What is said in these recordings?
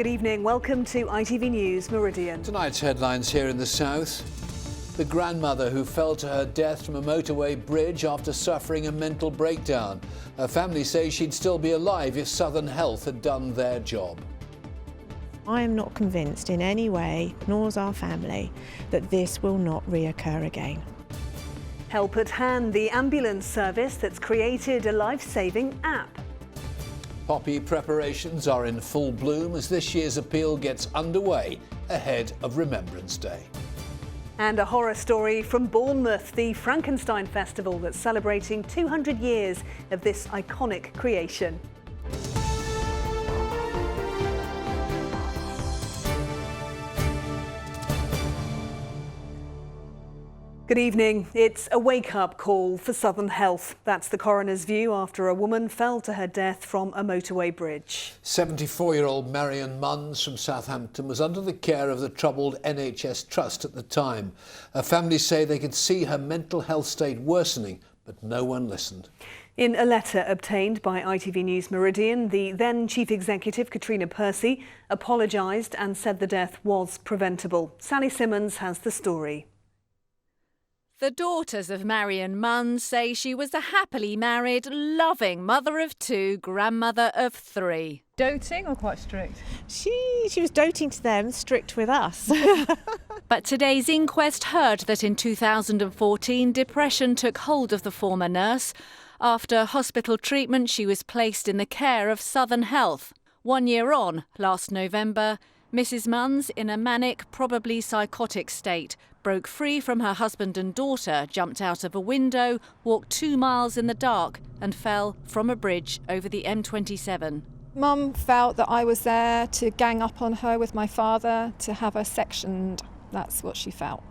Good evening. Welcome to ITV News Meridian. Tonight's headlines here in the south. The grandmother who fell to her death from a motorway bridge after suffering a mental breakdown. Her family says she'd still be alive if Southern Health had done their job. I am not convinced in any way, nor is our family, that this will not reoccur again. Help at Hand, the ambulance service that's created a life-saving app. Poppy preparations are in full bloom as this year's appeal gets underway ahead of Remembrance Day. And a horror story from Bournemouth, the Frankenstein Festival that's celebrating 200 years of this iconic creation. Good evening. It's a wake-up call for Southern Health. That's the coroner's view after a woman fell to her death from a motorway bridge. 74-year-old Marion Munns from Southampton was under the care of the troubled NHS Trust at the time. Her family say they could see her mental health state worsening, but no one listened. In a letter obtained by ITV News Meridian, the then Chief Executive, Katrina Percy, apologised and said the death was preventable. Sally Simmons has the story. The daughters of Marion Munns say she was a happily married, loving mother of two, grandmother of three. Doting or quite strict? She was doting to them, strict with us. But today's inquest heard that in 2014, depression took hold of the former nurse. After hospital treatment, she was placed in the care of Southern Health. 1 year on, last November, Mrs. Munns, in a manic, probably psychotic state, broke free from her husband and daughter, jumped out of a window, walked 2 miles in the dark and fell from a bridge over the M27. Mum felt that I was there to gang up on her with my father, to have her sectioned. That's what she felt.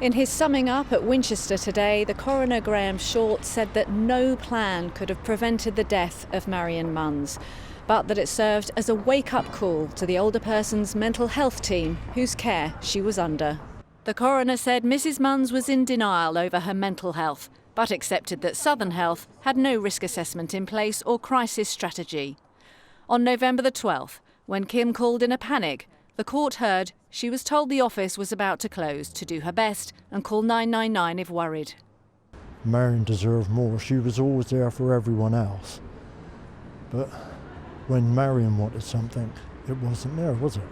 In his summing up at Winchester today, the coroner Graham Short said that no plan could have prevented the death of Marion Munns, but that it served as a wake-up call to the older person's mental health team whose care she was under. The coroner said Mrs. Munns was in denial over her mental health, but accepted that Southern Health had no risk assessment in place or crisis strategy. On November the 12th, when Kim called in a panic, the court heard she was told the office was about to close to do her best and call 999 if worried. Marion deserved more. She was always there for everyone else. But when Marion wanted something, it wasn't there, was it?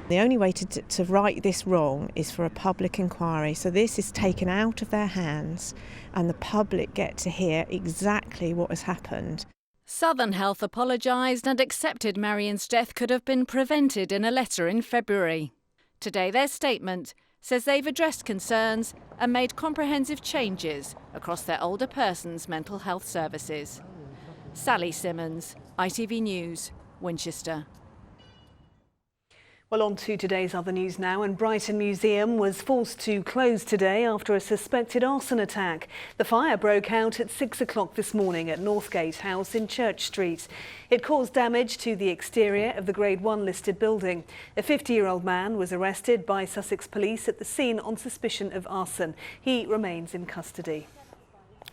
The only way to right this wrong is for a public inquiry. So this is taken out of their hands and the public get to hear exactly what has happened. Southern Health apologised and accepted Marion's death could have been prevented in a letter in February. Today their statement says they've addressed concerns and made comprehensive changes across their older persons' mental health services. Sally Simmons, ITV News, Winchester. Well, on to today's other news now, and Brighton Museum was forced to close today after a suspected arson attack. The fire broke out at 6 o'clock this morning at Northgate House in Church Street. It caused damage to the exterior of the Grade 1 listed building. A 50-year-old man was arrested by Sussex Police at the scene on suspicion of arson. He remains in custody.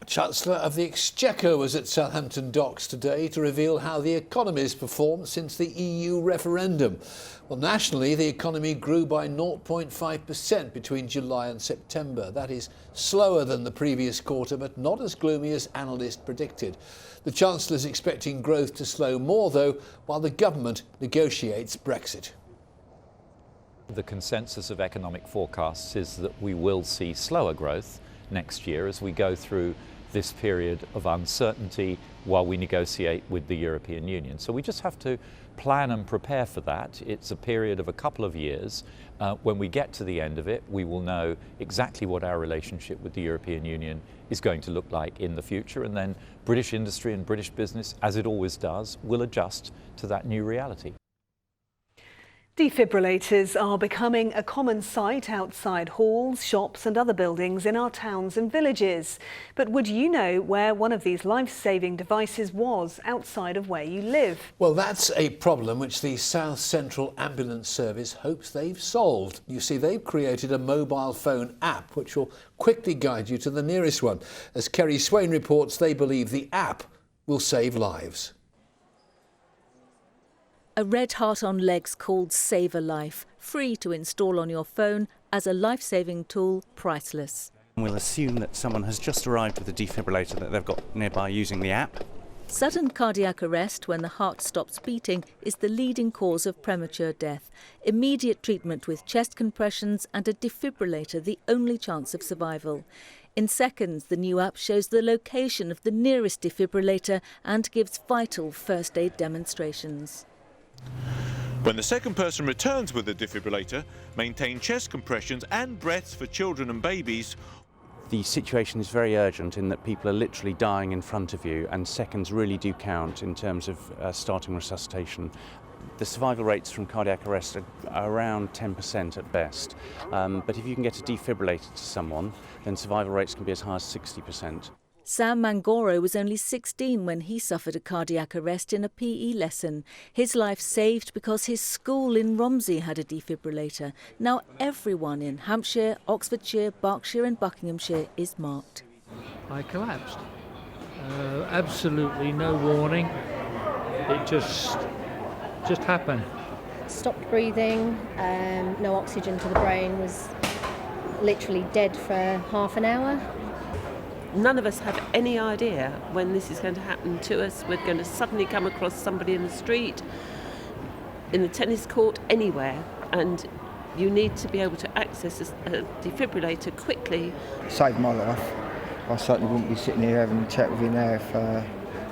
Chancellor of the Exchequer was at Southampton Docks today to reveal how the economy's performed since the EU referendum. Well, nationally, the economy grew by 0.5% between July and September. That is slower than the previous quarter, but not as gloomy as analysts predicted. The Chancellor is expecting growth to slow more, though, while the government negotiates Brexit. The consensus of economic forecasts is that we will see slower growth next year as we go through this period of uncertainty while we negotiate with the European Union. So we just have to plan and prepare for that. It's a period of a couple of years. When we get to the end of it, we will know exactly what our relationship with the European Union is going to look like in the future, and then British industry and British business, as it always does, will adjust to that new reality. Defibrillators are becoming a common sight outside halls, shops and other buildings in our towns and villages. But would you know where one of these life-saving devices was outside of where you live? Well, that's a problem which the South Central Ambulance Service hopes they've solved. You see, they've created a mobile phone app which will quickly guide you to the nearest one. As Kerry Swain reports, they believe the app will save lives. A red heart on legs called Save a Life, free to install on your phone as a life-saving tool, priceless. We'll assume that someone has just arrived with a defibrillator that they've got nearby using the app. Sudden cardiac arrest when the heart stops beating is the leading cause of premature death. Immediate treatment with chest compressions and a defibrillator the only chance of survival. In seconds, the new app shows the location of the nearest defibrillator and gives vital first aid demonstrations. When the second person returns with the defibrillator, maintain chest compressions and breaths for children and babies. The situation is very urgent in that people are literally dying in front of you, and seconds really do count in terms of starting resuscitation. The survival rates from cardiac arrest are around 10% at best, but if you can get a defibrillator to someone, then survival rates can be as high as 60%. Sam Mangoro was only 16 when he suffered a cardiac arrest in a PE lesson. His life saved because his school in Romsey had a defibrillator. Now everyone in Hampshire, Oxfordshire, Berkshire and Buckinghamshire is marked. I collapsed. Absolutely no warning. It just happened. Stopped breathing, no oxygen to the brain, was literally dead for half an hour. None of us have any idea when this is going to happen to us. We're going to suddenly come across somebody in the street, in the tennis court, anywhere, and you need to be able to access a defibrillator quickly. Saved my life. I certainly wouldn't be sitting here having a chat with you now if it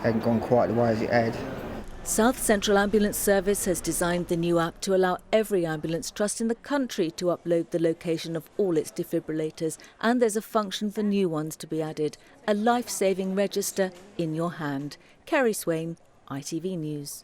hadn't gone quite the way as it had. South Central Ambulance Service has designed the new app to allow every ambulance trust in the country to upload the location of all its defibrillators, and there's a function for new ones to be added, a life-saving register in your hand. Kerry Swain, ITV News.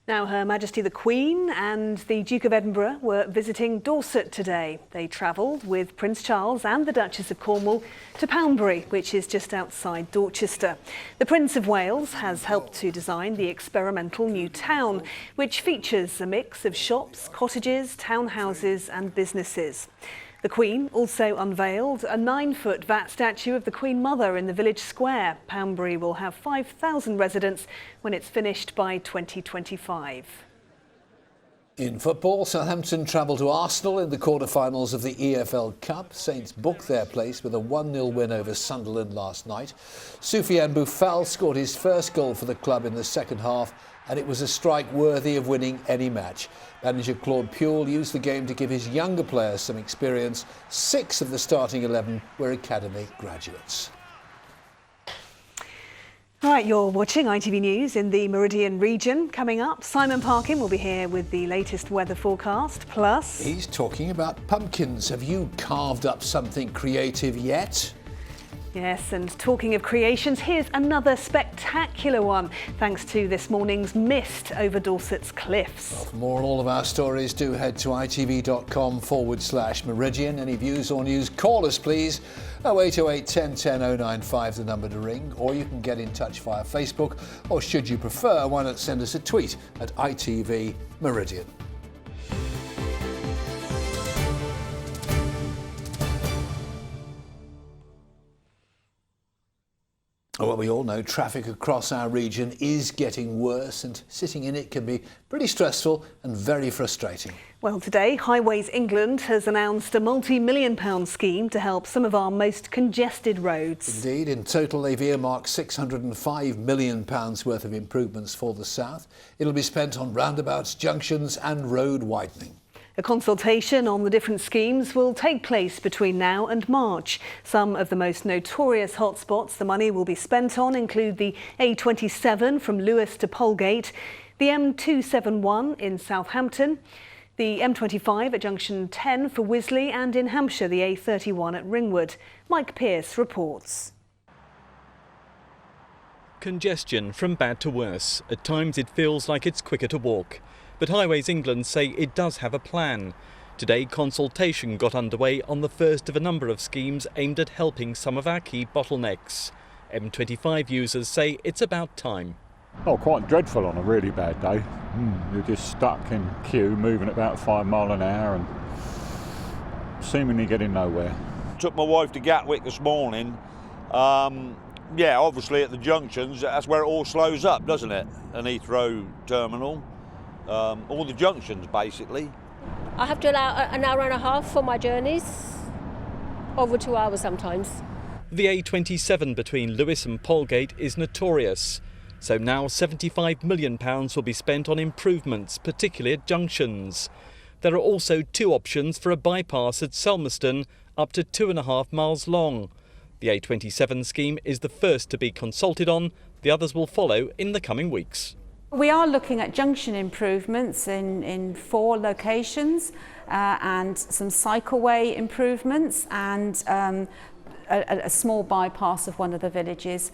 Now, Her Majesty the Queen and the Duke of Edinburgh were visiting Dorset today. They travelled with Prince Charles and the Duchess of Cornwall to Poundbury, which is just outside Dorchester. The Prince of Wales has helped to design the experimental new town, which features a mix of shops, cottages, townhouses and businesses. The Queen also unveiled a 9-foot VAT statue of the Queen Mother in the village square. Poundbury will have 5,000 residents when it's finished by 2025. In football, Southampton travel to Arsenal in the quarter-finals of the EFL Cup. Saints booked their place with a 1-0 win over Sunderland last night. Soufiane Boufal scored his first goal for the club in the second half, and it was a strike worthy of winning any match. Manager Claude Puel used the game to give his younger players some experience. 6 of the starting 11 were academy graduates. Right, you're watching ITV News in the Meridian region. Coming up, Simon Parkin will be here with the latest weather forecast. Plus, he's talking about pumpkins. Have you carved up something creative yet? Yes, and talking of creations, here's another spectacular one, thanks to this morning's mist over Dorset's cliffs. Well, for more on all of our stories, do head to itv.com/Meridian. Any views or news, call us please. 0808 10 10 095, the number to ring, or you can get in touch via Facebook, or should you prefer, why not send us a tweet at ITV Meridian. Well, we all know traffic across our region is getting worse, and sitting in it can be pretty stressful and very frustrating. Well, today, Highways England has announced a multi-million-pound scheme to help some of our most congested roads. Indeed, in total they've earmarked £605 million worth of improvements for the south. It'll be spent on roundabouts, junctions and road widening. A consultation on the different schemes will take place between now and March. Some of the most notorious hotspots the money will be spent on include the A27 from Lewes to Polegate, the M271 in Southampton, the M25 at junction 10 for Wisley, and in Hampshire the A31 at Ringwood. Mike Pearce reports. Congestion from bad to worse. At times it feels like it's quicker to walk. But Highways England say it does have a plan. Today, consultation got underway on the first of a number of schemes aimed at helping some of our key bottlenecks. M25 users say it's about time. Oh, quite dreadful on a really bad day. You're just stuck in queue, moving at about 5 miles an hour and seemingly getting nowhere. Took my wife to Gatwick this morning. Yeah, obviously at the junctions, that's where it all slows up, doesn't it? An Heathrow terminal, all the junctions basically. I have to allow an hour and a half for my journeys, over 2 hours sometimes. The A27 between Lewes and Polegate is notorious. So now £75 million will be spent on improvements, particularly at junctions. There are also 2 options for a bypass at Selmerston, up to 2.5 miles long. The A27 scheme is the first to be consulted on. The others will follow in the coming weeks. We are looking at junction improvements in 4 locations and some cycleway improvements and a small bypass of one of the villages.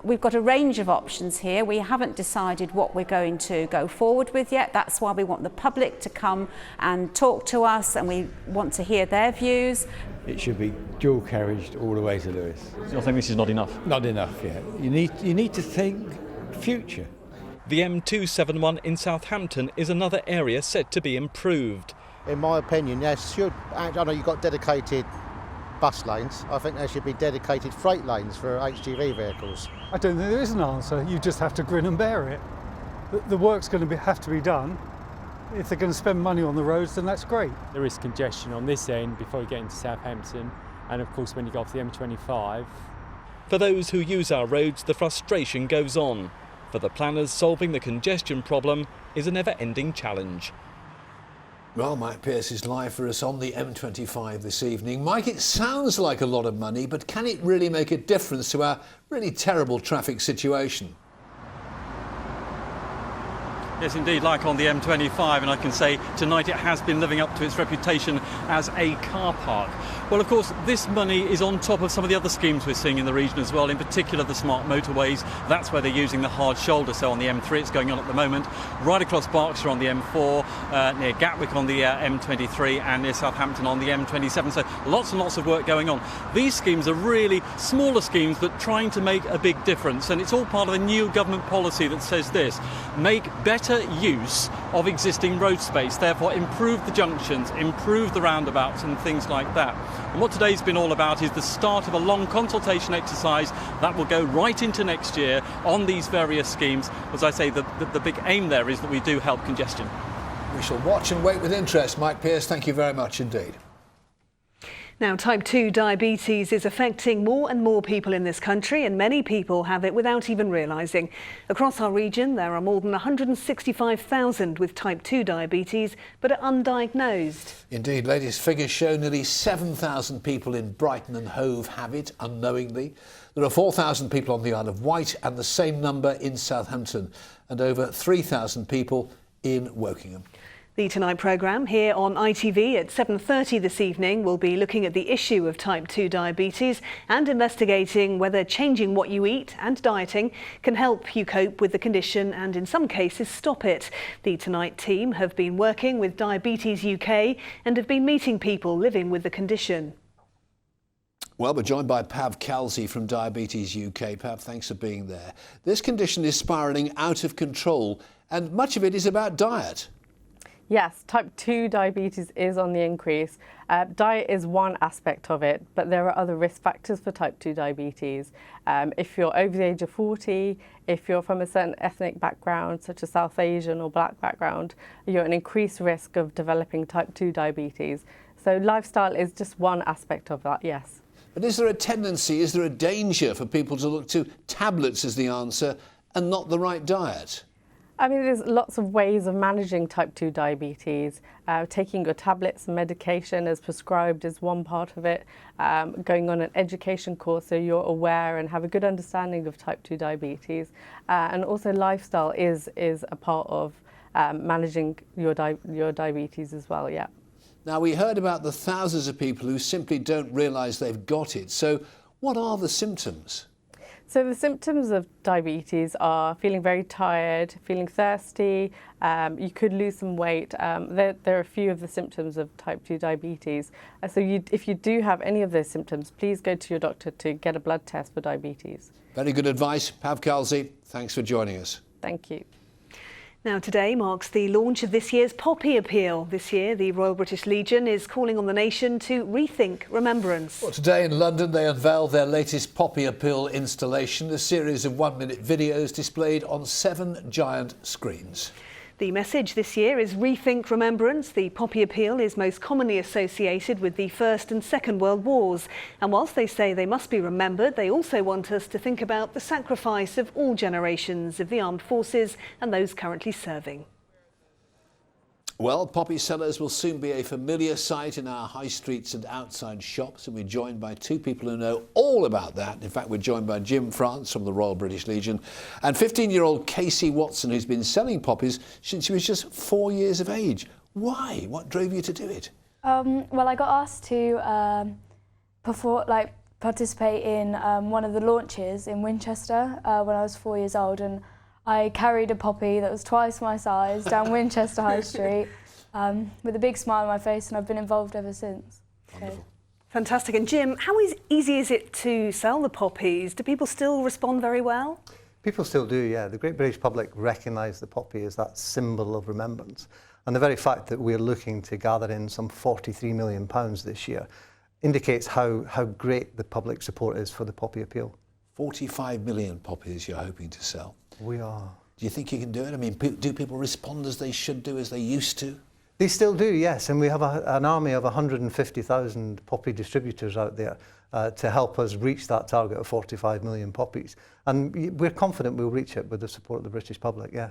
We've got a range of options here. We haven't decided what we're going to go forward with yet. That's why we want the public to come and talk to us, and we want to hear their views. It should be dual carriaged all the way to Lewes. So I think this is not enough? Not enough, yeah. You need to think future. The M271 in Southampton is another area set to be improved. In my opinion, there should, I know you've got dedicated bus lanes, I think there should be dedicated freight lanes for HGV vehicles. I don't think there is an answer, you just have to grin and bear it. The work's going to have to be done. If they're going to spend money on the roads, then that's great. There is congestion on this end before you get into Southampton, and of course when you go off the M25. For those who use our roads, the frustration goes on. For the planners, solving the congestion problem is a never-ending challenge. Well, Mike Pearce is live for us on the M25 this evening. Mike, it sounds like a lot of money, but can it really make a difference to our really terrible traffic situation? Yes, indeed, like on the M25, and I can say tonight it has been living up to its reputation as a car park. Well, of course, this money is on top of some of the other schemes we're seeing in the region as well, in particular the smart motorways. That's where they're using the hard shoulder, so on the M3 it's going on at the moment, right across Berkshire on the M4, near Gatwick on the M23 and near Southampton on the M27, so lots and lots of work going on. These schemes are really smaller schemes but trying to make a big difference, and it's all part of a new government policy that says this: make better use of existing road space, therefore improve the junctions, improve the roundabouts and things like that. And what today's been all about is the start of a long consultation exercise that will go right into next year on these various schemes. As I say, the big aim there is that we do help congestion. We shall watch and wait with interest. Mike Pearce, thank you very much indeed. Now, type 2 diabetes is affecting more and more people in this country, and many people have it without even realising. Across our region, there are more than 165,000 with type 2 diabetes, but are undiagnosed. Indeed, latest figures show nearly 7,000 people in Brighton and Hove have it unknowingly. There are 4,000 people on the Isle of Wight and the same number in Southampton, and over 3,000 people in Wokingham. The Tonight programme here on ITV at 7:30 this evening will be looking at the issue of type 2 diabetes and investigating whether changing what you eat and dieting can help you cope with the condition and in some cases stop it. The Tonight team have been working with Diabetes UK and have been meeting people living with the condition. Well, we're joined by Pav Kalsi from Diabetes UK. Pav, thanks for being there. This condition is spiralling out of control and much of it is about diet. Yes, type 2 diabetes is on the increase. Diet is one aspect of it, but there are other risk factors for type 2 diabetes. If you're over the age of 40, if you're from a certain ethnic background, such as South Asian or black background, you're at an increased risk of developing type 2 diabetes. So lifestyle is just one aspect of that, yes. But is there a tendency, is there a danger for people to look to tablets as the answer and not the right diet? I mean, there's lots of ways of managing type 2 diabetes. Taking your tablets and medication as prescribed is one part of it. Going on an education course so you're aware and have a good understanding of type 2 diabetes. And also lifestyle is a part of managing your diabetes as well, yeah. Now, we heard about the thousands of people who simply don't realise they've got it. So what are the symptoms? So the symptoms of diabetes are feeling very tired, feeling thirsty, you could lose some weight. There are a few of the symptoms of type 2 diabetes. So if you do have any of those symptoms, please go to your doctor to get a blood test for diabetes. Very good advice. Pav Kalsi, thanks for joining us. Thank you. Now today marks the launch of this year's Poppy Appeal. This year the Royal British Legion is calling on the nation to rethink remembrance. Well, today in London they unveiled their latest Poppy Appeal installation, a series of 1-minute videos displayed on 7 giant screens. The message this year is Rethink Remembrance. The Poppy Appeal is most commonly associated with the First and Second World Wars. And whilst they say they must be remembered, they also want us to think about the sacrifice of all generations of the armed forces and those currently serving. Well, poppy sellers will soon be a familiar sight in our high streets and outside shops, and we're joined by 2 people who know all about that. In fact, we're joined by Jim France from the Royal British Legion and 15-year-old Casey Watson, who's been selling poppies since she was just 4 years of age. Why? What drove you to do it? Well, I got asked to participate in one of the launches in Winchester when I was 4 years old, and I carried a poppy that was twice my size down Winchester High Street with a big smile on my face, and I've been involved ever since. Wonderful. Fantastic. And Jim, how easy is it to sell the poppies? Do people still respond very well? People still do, yeah. The great British public recognise the poppy as that symbol of remembrance. And the very fact that we're looking to gather in some £43 million this year indicates how great the public support is for the Poppy Appeal. 45 million poppies you're hoping to sell. We are. Do you think you can do it? I mean, do people respond as they should do, as they used to? They still do, yes, and we have an army of 150,000 poppy distributors out there to help us reach that target of 45 million poppies. And we're confident we'll reach it with the support of the British public, yeah.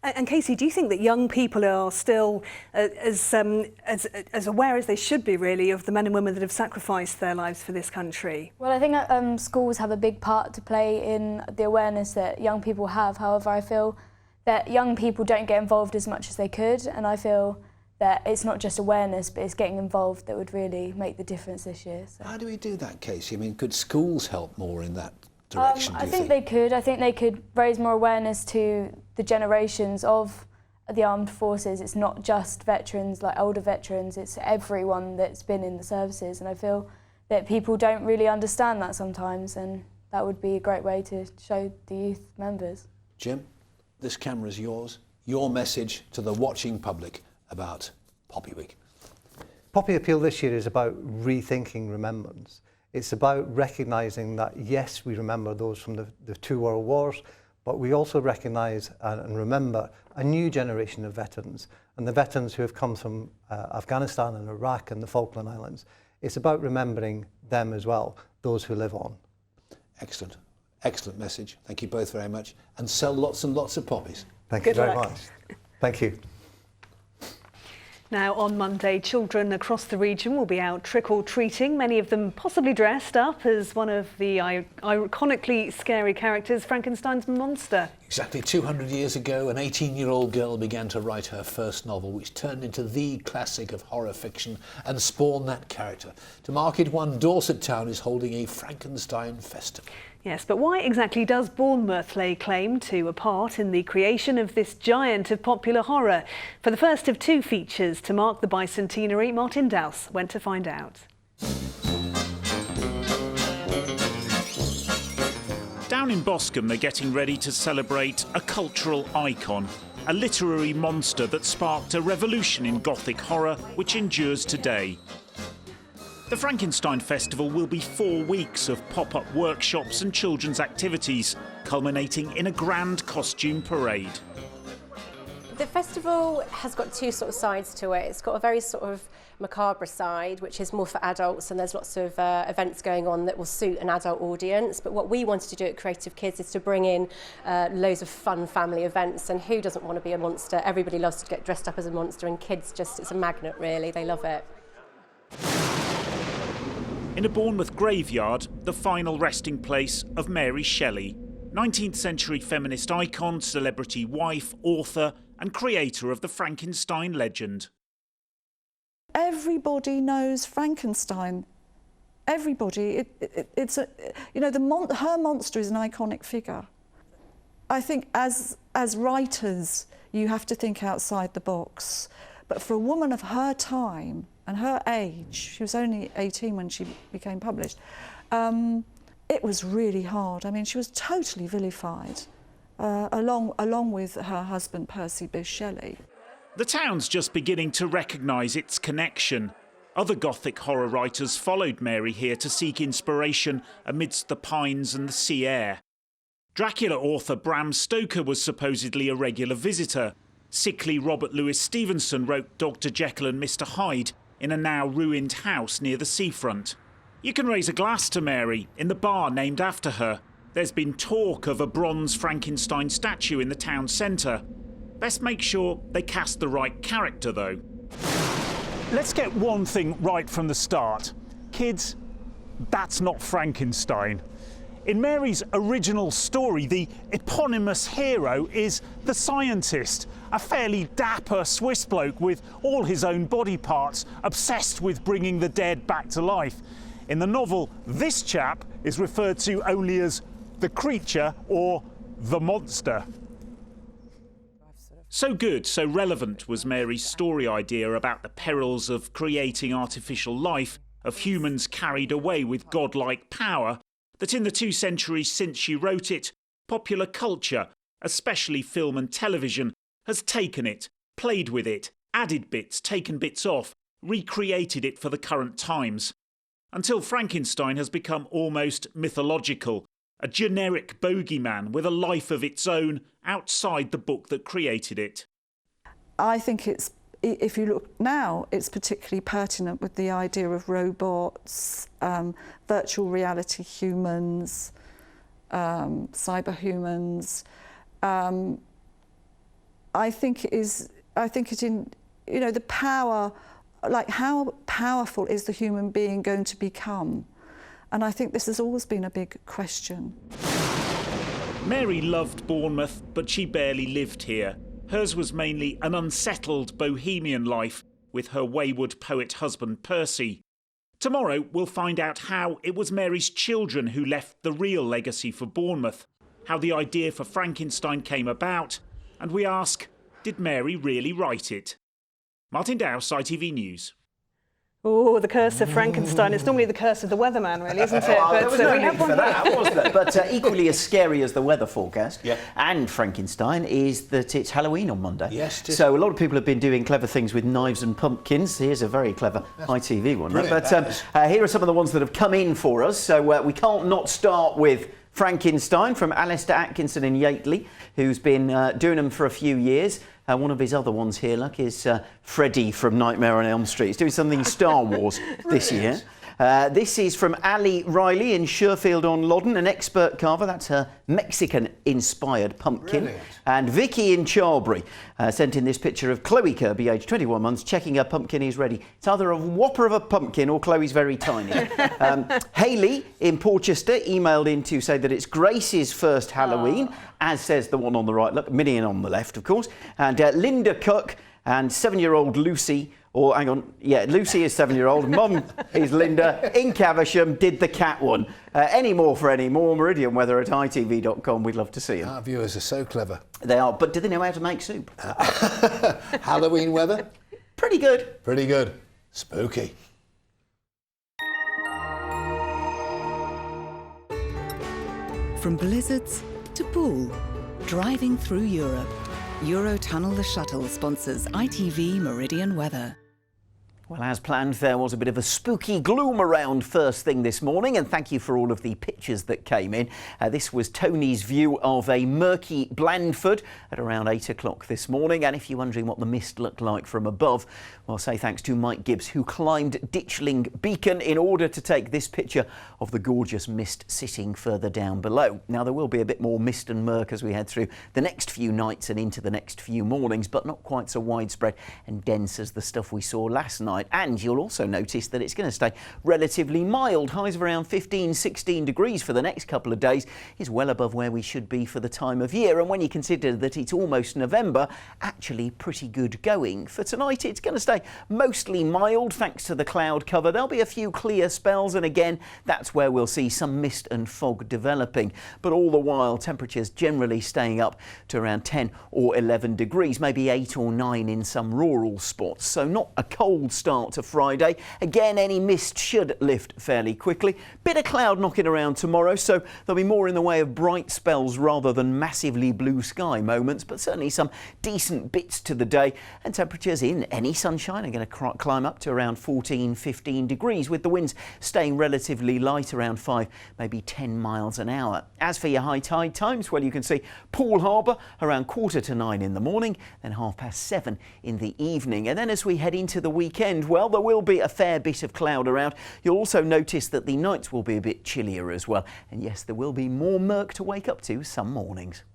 And Casey, do you think that young people are still as aware as they should be, really, of the men and women that have sacrificed their lives for this country? Well, I think schools have a big part to play in the awareness that young people have. However, I feel that young people don't get involved as much as they could, and I feel that it's not just awareness, but it's getting involved that would really make the difference this year. So. How do we do that, Casey? I mean, could schools help more in that direction, I think they could. I think they could raise more awareness to the generations of the armed forces. It's not just veterans, like older veterans, it's everyone that's been in the services, and I feel that people don't really understand that sometimes, and that would be a great way to show the youth members. Jim, this camera's yours. Your message to the watching public about Poppy Week. Poppy Appeal this year is about rethinking remembrance. It's about recognising that, yes, we remember those from the 2 world wars, but we also recognise and remember a new generation of veterans, and the veterans who have come from Afghanistan and Iraq and the Falkland Islands. It's about remembering them as well, those who live on. Excellent. Excellent message. Thank you both very much. And sell lots and lots of poppies. Thank you very much. Thank you. Now, on Monday, children across the region will be out trick-or-treating, many of them possibly dressed up as one of the iconically scary characters, Frankenstein's monster. Exactly 200 years ago, an 18-year-old girl began to write her first novel, which turned into the classic of horror fiction and spawned that character. To mark it, one Dorset town is holding a Frankenstein festival. Yes, but why exactly does Bournemouth lay claim to a part in the creation of this giant of popular horror? For the first of 2 features to mark the bicentenary, Martin Dowse went to find out. Down in Boscombe, they're getting ready to celebrate a cultural icon, a literary monster that sparked a revolution in Gothic horror which endures today. The Frankenstein Festival will be 4 weeks of pop-up workshops and children's activities, culminating in a grand costume parade. The festival has got 2 sort of sides to it. It's got a very sort of macabre side, which is more for adults, and there's lots of events going on that will suit an adult audience. But what we wanted to do at Creative Kids is to bring in loads of fun family events, and who doesn't want to be a monster? Everybody loves to get dressed up as a monster, and kids just, it's a magnet really, they love it. In a Bournemouth graveyard, the final resting place of Mary Shelley, 19th century feminist icon, celebrity wife, author and creator of the Frankenstein legend. Everybody knows Frankenstein. Everybody. Her monster is an iconic figure. I think as writers, you have to think outside the box. But for a woman of her time and her age, she was only 18 when she became published, it was really hard. I mean, she was totally vilified. along with her husband Percy Bysshe Shelley. The town's just beginning to recognise its connection. Other Gothic horror writers followed Mary here to seek inspiration amidst the pines and the sea air. Dracula author Bram Stoker was supposedly a regular visitor. Sickly Robert Louis Stevenson wrote Dr. Jekyll and Mr. Hyde in a now ruined house near the seafront. You can raise a glass to Mary in the bar named after her. There's been talk of a bronze Frankenstein statue in the town centre. Best make sure they cast the right character, though. Let's get one thing right from the start. Kids, that's not Frankenstein. In Mary's original story, the eponymous hero is the scientist, a fairly dapper Swiss bloke with all his own body parts, obsessed with bringing the dead back to life. In the novel, this chap is referred to only as the creature or the monster. So good, so relevant was Mary's story idea about the perils of creating artificial life, of humans carried away with godlike power, that in the 2 centuries since she wrote it, popular culture, especially film and television, has taken it, played with it, added bits, taken bits off, recreated it for the current times. Until Frankenstein has become almost mythological, a generic bogeyman with a life of its own outside the book that created it. I think it's, if you look now, it's particularly pertinent with the idea of robots, virtual reality humans, cyber humans. I think it in, you know, the power, like how powerful is the human being going to become? And I think this has always been a big question. Mary loved Bournemouth, but she barely lived here. Hers was mainly an unsettled bohemian life with her wayward poet husband Percy. Tomorrow we'll find out how it was Mary's children who left the real legacy for Bournemouth, how the idea for Frankenstein came about, and we ask, did Mary really write it? Martin Dowse, ITV News. Oh, the curse of Frankenstein. It's normally the curse of the weatherman, really, isn't it? There was no need for that, was there? But equally as scary as the weather forecast and Frankenstein is that it's Halloween on Monday. Yes, it is. So a lot of people have been doing clever things with knives and pumpkins. Here's a very clever ITV one. But here are some of the ones that have come in for us. So we can't not start with Frankenstein from Alistair Atkinson in Yateley, who's been doing them for a few years. One of his other ones here, look, is Freddy from Nightmare on Elm Street. He's doing something Star Wars this year. This is from Ali Riley in Sherfield-on-Loddon, an expert carver. That's her Mexican-inspired pumpkin. Brilliant. And Vicky in Charlbury sent in this picture of Chloe Kirby, aged 21 months, checking her pumpkin is ready. It's either a whopper of a pumpkin or Chloe's very tiny. Hayley in Porchester emailed in to say that it's Grace's first Halloween, as says the one on the right. Look, Minion on the left, of course. And Linda Cook and 7-year-old Lucy. Or, hang on, yeah, Lucy is 7-year-old, Mum is Linda, in Caversham, did the cat one. Any more for any more, Meridian Weather at itv.com, we'd love to see them. Our viewers are so clever. They are, but do they know how to make soup? Halloween weather? Pretty good. Pretty good. Spooky. From blizzards to pool, driving through Europe. Eurotunnel the Shuttle sponsors ITV Meridian Weather. Well, as planned, there was a bit of a spooky gloom around first thing this morning, and thank you for all of the pictures that came in. This was Tony's view of a murky Blandford at around 8 o'clock this morning, and if you're wondering what the mist looked like from above, well, say thanks to Mike Gibbs, who climbed Ditchling Beacon in order to take this picture of the gorgeous mist sitting further down below. Now, there will be a bit more mist and murk as we head through the next few nights and into the next few mornings, but not quite so widespread and dense as the stuff we saw last night. And you'll also notice that it's going to stay relatively mild. Highs of around 15, 16 degrees for the next couple of days is well above where we should be for the time of year. And when you consider that it's almost November, actually pretty good going. For tonight, it's going to stay mostly mild thanks to the cloud cover. There'll be a few clear spells, and again, that's where we'll see some mist and fog developing. But all the while, temperatures generally staying up to around 10 or 11 degrees, maybe 8 or 9 in some rural spots. So not a cold start start to Friday. Again, any mist should lift fairly quickly. Bit of cloud knocking around tomorrow, so there'll be more in the way of bright spells rather than massively blue sky moments, but certainly some decent bits to the day. And temperatures in any sunshine are going to climb up to around 14, 15 degrees, with the winds staying relatively light, around 5, maybe 10 miles an hour. As for your high tide times, well, you can see Poole Harbour around 9:15 in the morning, then 7:30 in the evening. And then as we head into the weekend, well, there will be a fair bit of cloud around. You'll also notice that the nights will be a bit chillier as well. And yes, there will be more murk to wake up to some mornings.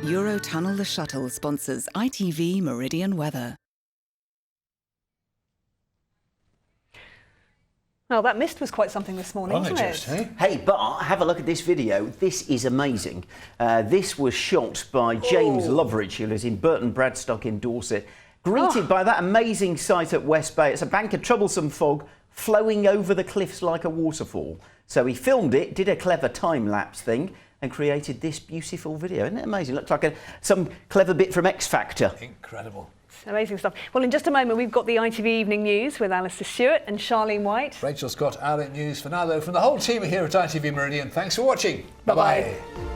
Eurotunnel the Shuttle sponsors ITV Meridian weather. Well, that mist was quite something this morning, wasn't it? Hey, but have a look at this video. This is amazing. This was shot by James Loveridge, who lives in Burton Bradstock in Dorset. Greeted by that amazing sight at West Bay. It's a bank of troublesome fog flowing over the cliffs like a waterfall. So he filmed it, did a clever time-lapse thing, and created this beautiful video. Isn't it amazing? Looks like some clever bit from X Factor. Incredible. Amazing stuff. Well, in just a moment, we've got the ITV Evening News with Alistair Stewart and Charlene White. Rachel Scott, Outlet News for now, though. From the whole team here at ITV Meridian, thanks for watching. Bye-bye. Bye-bye.